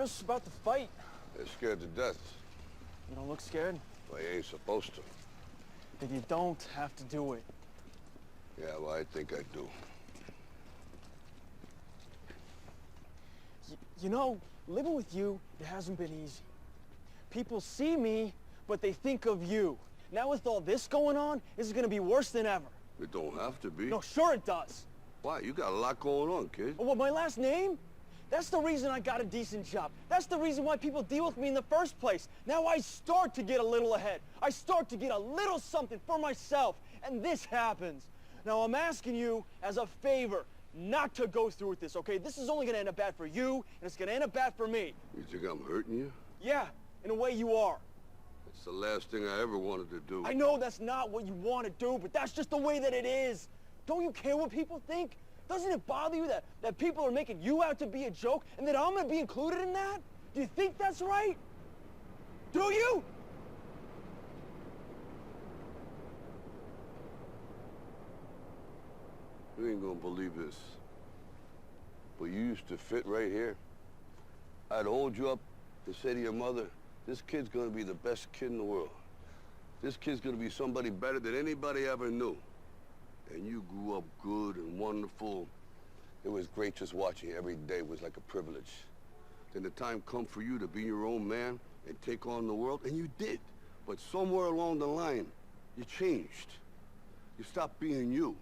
nervous about the fight? They're scared to death. You don't look scared? Well, you ain't supposed to. Then you don't have to do it. Yeah, well, I think I do. You know, living with you, it hasn't been easy. People see me, but they think of you. Now with all this going on, this is gonna be worse than ever. It don't have to be. No, sure it does. Why? You got a lot going on, kid. Oh, well, my last name? That's the reason I got a decent job. That's the reason why people deal with me in the first place. Now I start to get a little ahead. I start to get a little something for myself, and this happens. Now I'm asking you as a favor not to go through with this, okay? This is only gonna end up bad for you, and it's gonna end up bad for me. You think I'm hurting you? Yeah, in a way you are. It's the last thing I ever wanted to do. I know that's not what you want to do, but that's just the way that it is. Don't you care what people think? Doesn't it bother you that people are making you out to be a joke and that I'm going to be included in that? Do you think that's right? Do you? You ain't gonna believe this, but you used to fit right here. I'd hold you up and say to your mother, this kid's gonna be the best kid in the world. This kid's gonna be somebody better than anybody ever knew. And you grew up good and wonderful. It was great just watching you every day. It was like a privilege. Then the time come for you to be your own man and take on the world, and you did. But somewhere along the line, you changed. You stopped being you.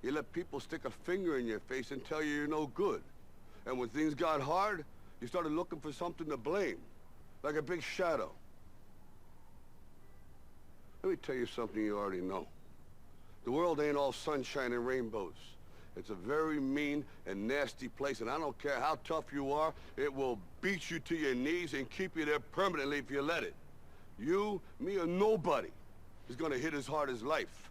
You let people stick a finger in your face and tell you you're no good. And when things got hard, you started looking for something to blame, like a big shadow. Let me tell you something you already know. The world ain't all sunshine and rainbows. It's a very mean and nasty place, and I don't care how tough you are, it will beat you to your knees and keep you there permanently if you let it. You, me, or nobody is gonna hit as hard as life.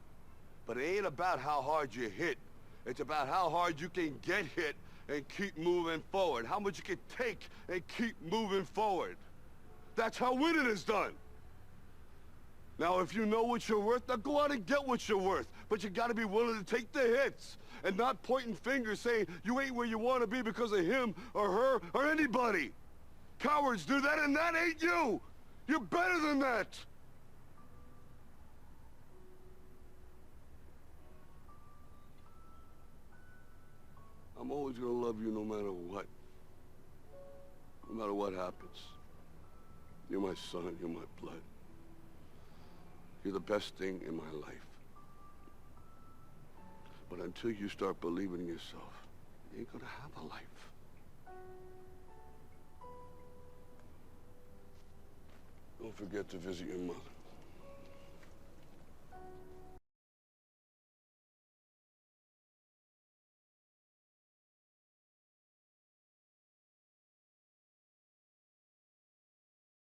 But it ain't about how hard you hit. It's about how hard you can get hit and keep moving forward. How much you can take and keep moving forward. That's how winning is done. Now, if you know what you're worth, now go out and get what you're worth. But you gotta be willing to take the hits and not pointing fingers saying you ain't where you wanna be because of him or her or anybody. Cowards do that, and that ain't you. You're better than that. I'm always gonna love you no matter what. No matter what happens. You're my son, you're my blood. You're the best thing in my life. But until you start believing in yourself, you ain't gonna have a life. Don't forget to visit your mother.